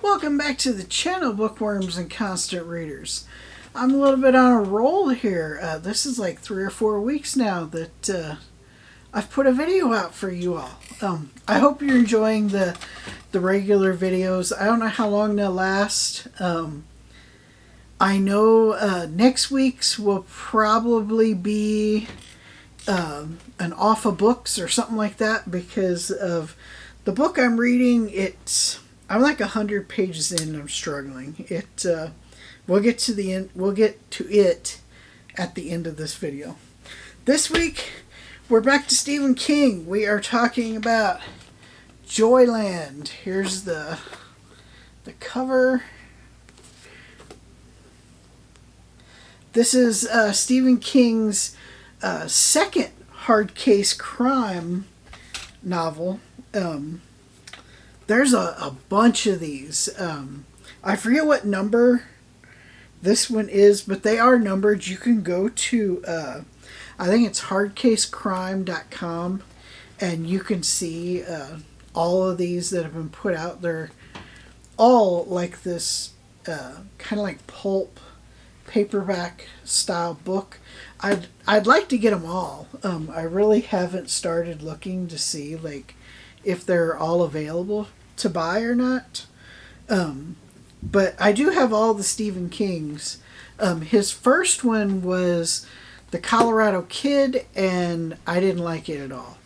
Welcome back to the channel, bookworms and constant readers. I'm a little bit on a roll here. This is like 3 or 4 weeks now that I've put a video out for you all. I hope you're enjoying the regular videos. I don't know how long they'll last. I know next week's will probably be an off of books or something like that because of the book I'm reading. I'm like 100 pages in and I'm struggling. We'll get to the end. We'll get to it at the end of this video. This week, we're back to Stephen King. We are talking about Joyland. Here's the cover. This is Stephen King's second hard case crime novel. There's a bunch of these. I forget what number this one is, but they are numbered. You can go to, I think it's hardcasecrime.com, and you can see all of these that have been put out. They're all like this kind of like pulp paperback style book. I'd like to get them all. I really haven't started looking to see like if they're all available to buy or not. But I do have all the Stephen King's. His first one was The Colorado Kid, and I didn't like it at all.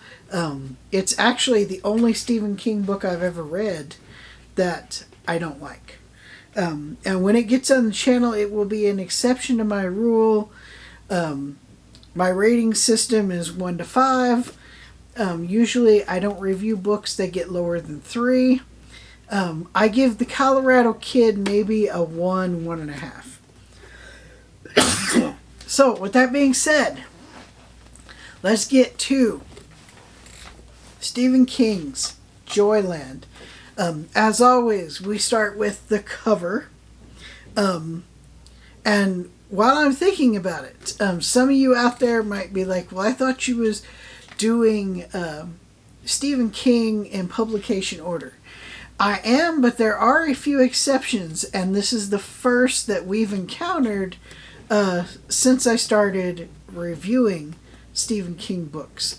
It's actually the only Stephen King book I've ever read that I don't like. And when it gets on the channel, it will be an exception to my rule. My rating system is 1 to 5. Usually I don't review books that get lower than 3. I give The Colorado Kid maybe a 1, 1.5. So, with that being said, let's get to Stephen King's Joyland. As always, we start with the cover. And while I'm thinking about it, some of you out there might be like, well, I thought you was doing Stephen King in publication order. I am, but there are a few exceptions, and this is the first that we've encountered since I started reviewing Stephen King books.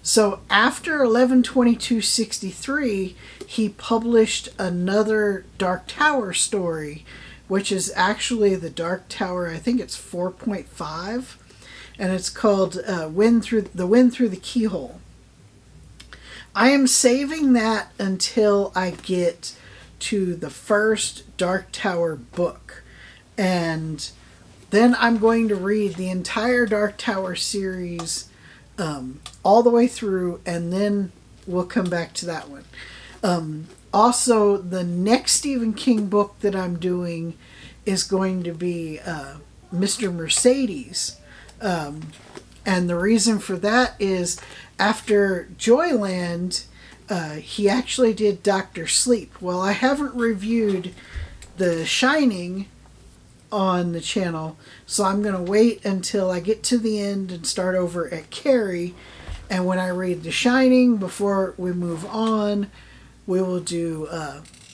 So after 11/22/63, he published another Dark Tower story, which is actually the Dark Tower, I think it's 4.5, and it's called The Wind Through the Keyhole. I am saving that until I get to the first Dark Tower book, and then I'm going to read the entire Dark Tower series all the way through, and then we'll come back to that one. Also, the next Stephen King book that I'm doing is going to be Mr. Mercedes. And the reason for that is after Joyland, he actually did Dr. Sleep. Well, I haven't reviewed The Shining on the channel, so I'm going to wait until I get to the end and start over at Carrie. And when I read The Shining, before we move on, we will do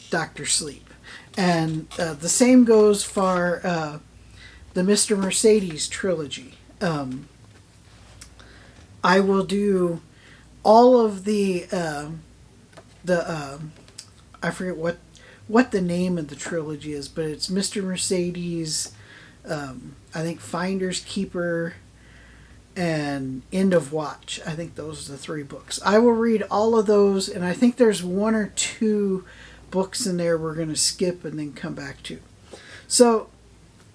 Dr. Sleep. And the same goes for the Mr. Mercedes trilogy. I will do all of the I forget what the name of the trilogy is, but it's Mr. Mercedes, I think Finders Keeper, and End of Watch. I think those are the 3 books. I will read all of those, and I think there's 1 or 2 books in there we're going to skip and then come back to. So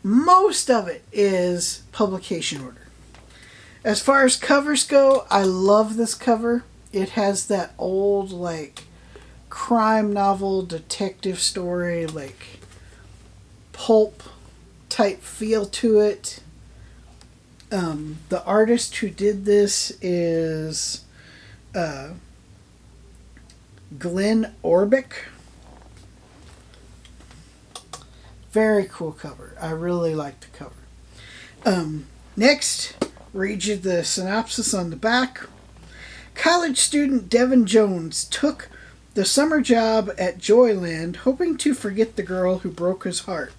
most of it is publication order. As far as covers go, I love this cover. It has that old, like, crime novel, detective story, like, pulp type feel to it. The artist who did this is Glenn Orbick. Very cool cover. I really like the cover. Next, read you the synopsis on the back. College student Devin Jones took the summer job at Joyland, hoping to forget the girl who broke his heart.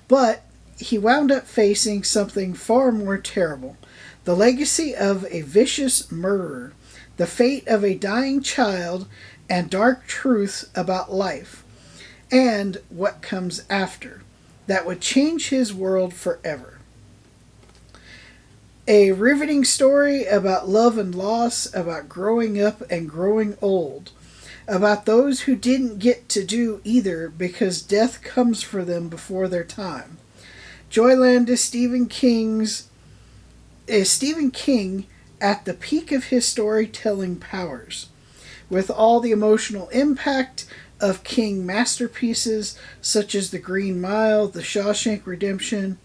But he wound up facing something far more terrible: the legacy of a vicious murderer, the fate of a dying child, and dark truths about life, and what comes after, that would change his world forever. A riveting story about love and loss, about growing up and growing old, about those who didn't get to do either because death comes for them before their time. Joyland is Stephen King at the peak of his storytelling powers, with all the emotional impact of King masterpieces such as The Green Mile, The Shawshank Redemption.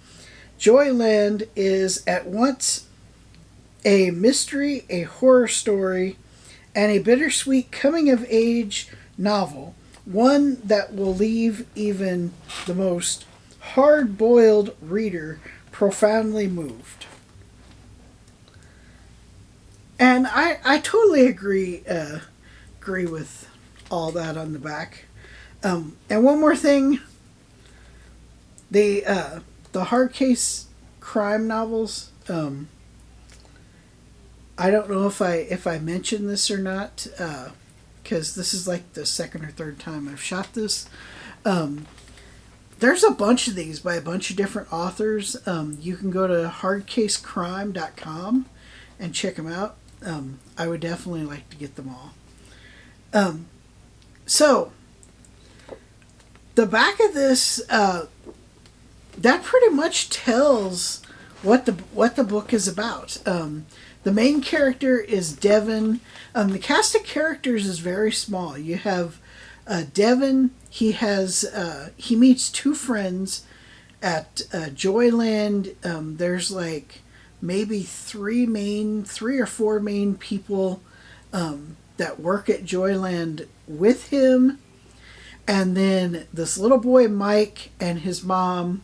Joyland is at once a mystery, a horror story, and a bittersweet coming-of-age novel, one that will leave even the most hard-boiled reader profoundly moved. And I totally agree with all that on the back. And one more thing, the hard case crime novels. I don't know if I mentioned this or not, because this is like the second or third time I've shot this. There's a bunch of these by a bunch of different authors. You can go to hardcasecrime.com and check them out. I would definitely like to get them all. So, the back of this, that pretty much tells what the book is about. The main character is Devin. The cast of characters is very small. You have Devin. He meets two friends at Joyland. There's like maybe three or four main people that work at Joyland with him, and then this little boy Mike and his mom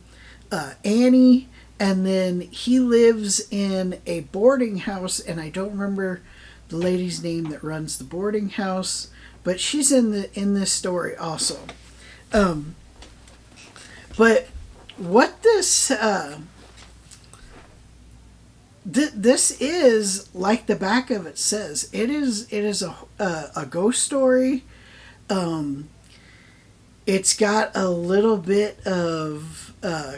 Annie, and then he lives in a boarding house, and I don't remember the lady's name that runs the boarding house, but she's in this story also. But what this this is, like the back of it says, it is a ghost story. It's got a little bit of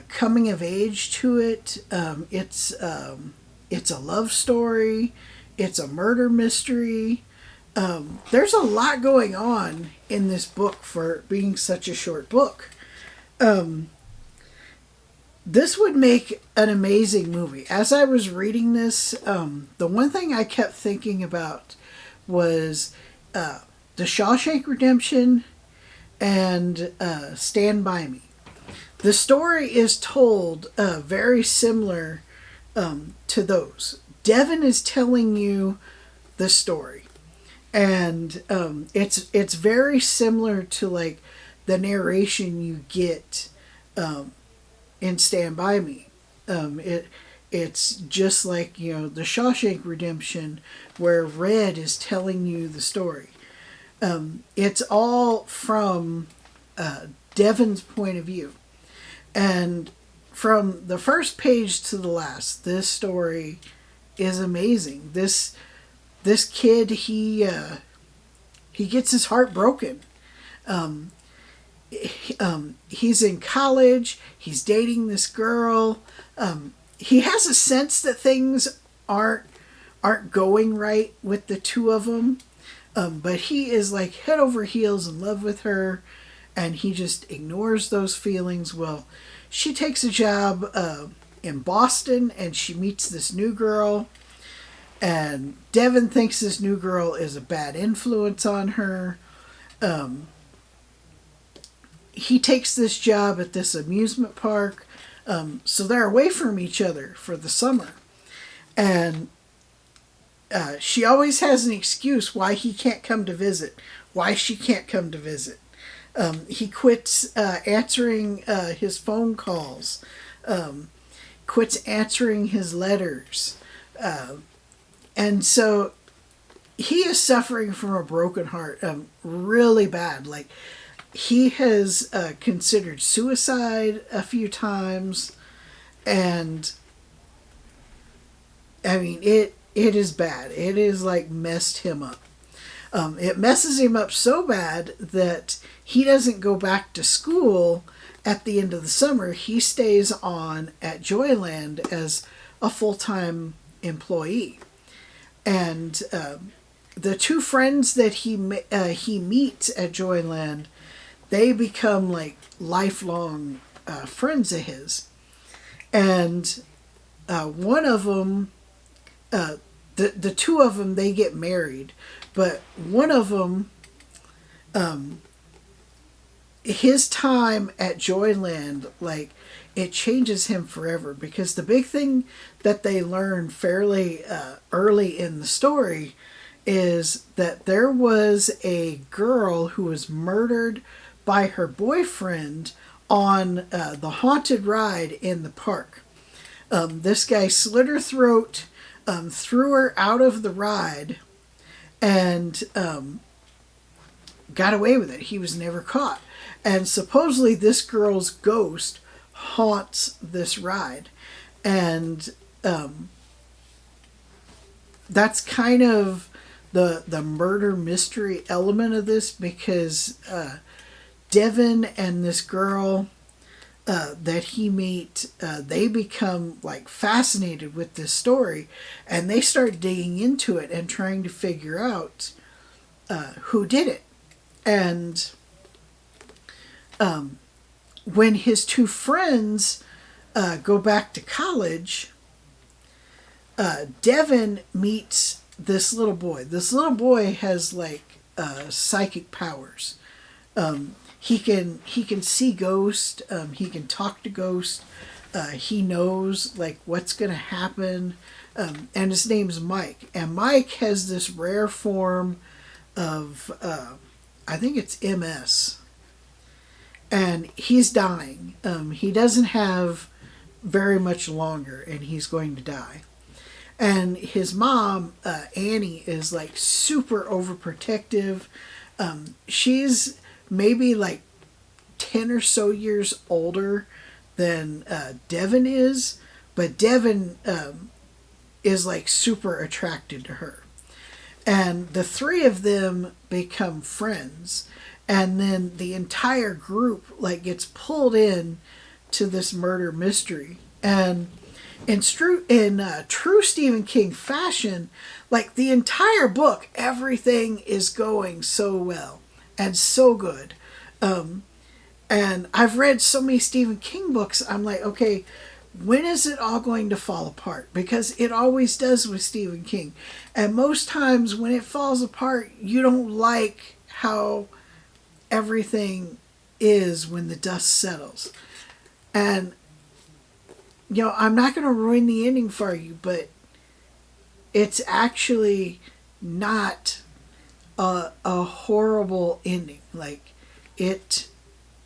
coming of age to it. It's a love story. It's a murder mystery. There's a lot going on in this book for being such a short book. This would make an amazing movie. As I was reading this, the one thing I kept thinking about was The Shawshank Redemption and Stand By Me. The story is told very similar to those. Devin is telling you the story, and it's very similar to like the narration you get in Stand By Me. It's just like, the Shawshank Redemption, where Red is telling you the story. It's all from Devin's point of view. And from the first page to the last, this story is amazing. This kid, he gets his heart broken. He's in college. He's dating this girl. He has a sense that things aren't going right with the two of them. But he is like head over heels in love with her, and he just ignores those feelings. Well, she takes a job in Boston, and she meets this new girl, and Devin thinks this new girl is a bad influence on her. He takes this job at this amusement park, so they're away from each other for the summer, and she always has an excuse why he can't come to visit, why she can't come to visit. He quits answering his phone calls, quits answering his letters. And so he is suffering from a broken heart, really bad. Like, he has considered suicide a few times, and I mean, it is bad. It is like messed him up. It messes him up so bad that he doesn't go back to school at the end of the summer. He stays on at Joyland as a full-time employee. And the two friends that he meets at Joyland, they become like lifelong friends of his. And one of them, the two of them, they get married, but one of them, his time at Joyland, like, it changes him forever, because the big thing that they learn fairly early in the story is that there was a girl who was murdered by her boyfriend on the haunted ride in the park. This guy slit her throat, threw her out of the ride, and got away with it. He was never caught. And supposedly this girl's ghost haunts this ride. And that's kind of the murder mystery element of this, because Devin and this girl that he meet, they become like fascinated with this story, and they start digging into it and trying to figure out who did it. And when his two friends go back to college, Devin meets this little boy. This little boy has like psychic powers. He can see ghosts. He can talk to ghosts. He knows like what's going to happen. And his name's Mike. And Mike has this rare form of I think it's MS. And he's dying. He doesn't have very much longer, and he's going to die. And his mom, Annie, is like super overprotective. She's maybe like 10 or so years older than Devin is, but Devin is like super attracted to her. And the three of them become friends, and then the entire group like gets pulled in to this murder mystery. And in true Stephen King fashion, like the entire book, everything is going so well and so good. And I've read so many Stephen King books, I'm like, okay, when is it all going to fall apart? Because it always does with Stephen King. And most times when it falls apart, you don't like how everything is when the dust settles. And, you know, I'm not going to ruin the ending for you, but it's actually not a horrible ending. Like, it's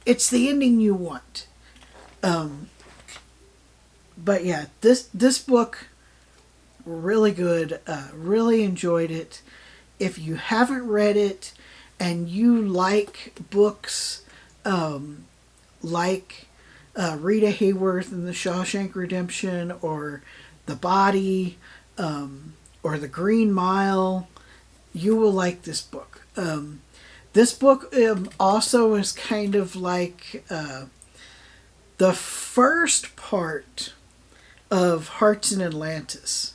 the ending you want. But yeah, this book, really good. Really enjoyed it. If you haven't read it and you like books like Rita Hayworth and the Shawshank Redemption, or The Body, or The Green Mile, you will like this book. This book also is kind of like the first part of Hearts in Atlantis.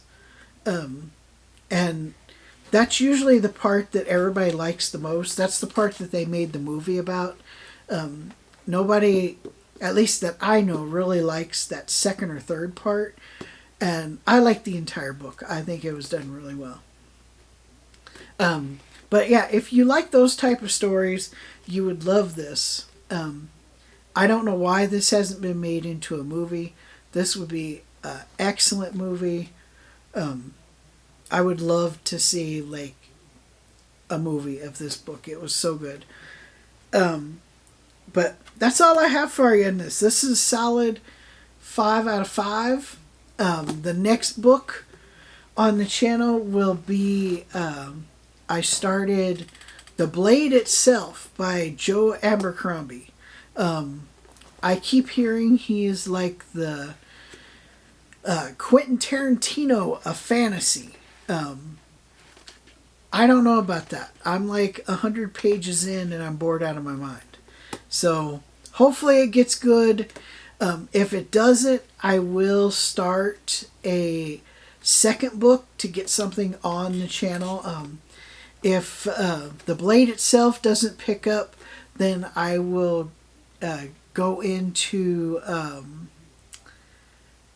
And that's usually the part that everybody likes the most. That's the part that they made the movie about. Nobody, at least that I know, really likes that second or third part. And I like the entire book. I think it was done really well. But yeah, if you like those type of stories, you would love this. I don't know why this hasn't been made into a movie. This would be an excellent movie. I would love to see like a movie of this book. It was so good. But that's all I have for you in this. This is a solid 5 out of 5. The next book on the channel will be I started The Blade Itself by Joe Abercrombie. I keep hearing he is like the Quentin Tarantino of fantasy. I don't know about that. I'm like 100 pages in and I'm bored out of my mind. So hopefully it gets good. If it doesn't, I will start a second book to get something on the channel. If The Blade Itself doesn't pick up, then I will go into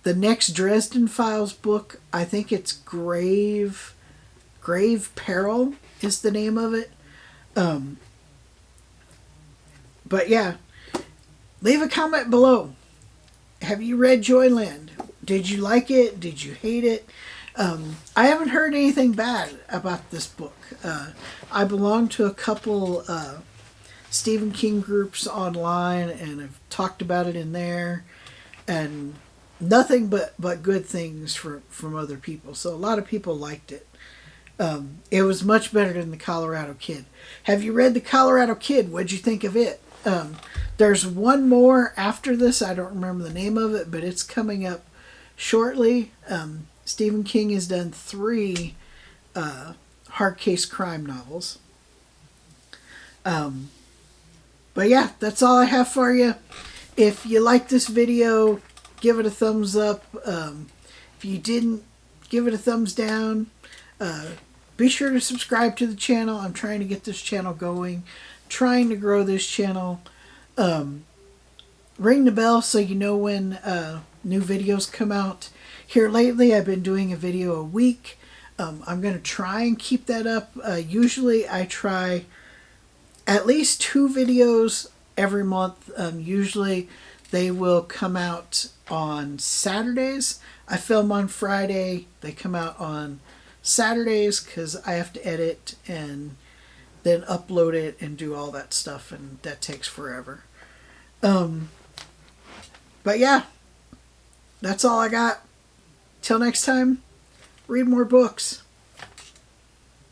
the next Dresden Files book. I think it's Grave Peril is the name of it. But yeah, leave a comment below. Have you read Joyland? Did you like it? Did you hate it? I haven't heard anything bad about this book. I belong to a couple Stephen King groups online, and I've talked about it in there, and nothing but good things from other people. So a lot of people liked it. It was much better than The Colorado Kid. Have you read The Colorado Kid? What'd you think of it? There's one more after this. I don't remember the name of it, but it's coming up shortly. Stephen King has done 3 hard case crime novels. But yeah, that's all I have for you. If you like this video, give it a thumbs up. If you didn't, give it a thumbs down. Be sure to subscribe to the channel. I'm trying to get this channel going. Trying to grow this channel. Ring the bell so you know when new videos come out. Here lately, I've been doing a video a week. I'm going to try and keep that up. Usually, I try at least 2 videos every month. Usually, they will come out on Saturdays. I film on Friday. They come out on Saturdays because I have to edit and then upload it and do all that stuff, and that takes forever. But yeah, that's all I got. Till next time, read more books.